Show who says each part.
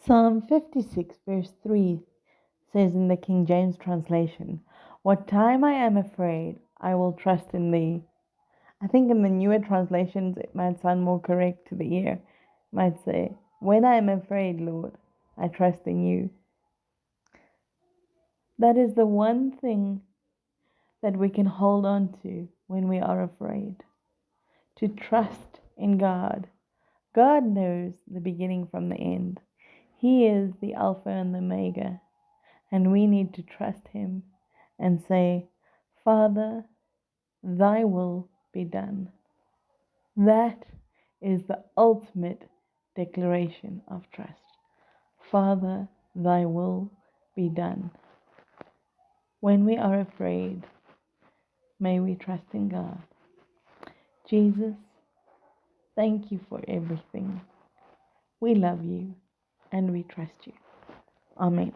Speaker 1: Psalm 56, verse 3 says in the King James translation, "What time I am afraid, I will trust in thee." I think in the newer translations, it might sound more correct to the ear. It might say, "When I am afraid, Lord, I trust in you." That is the one thing that we can hold on to when we are afraid, to trust in God. God knows the beginning from the end. He is the Alpha and the Omega, and we need to trust Him and say, "Father, thy will be done." That is the ultimate declaration of trust. Father, thy will be done. When we are afraid, may we trust in God. Jesus, thank you for everything. We love you and we trust you. Amen.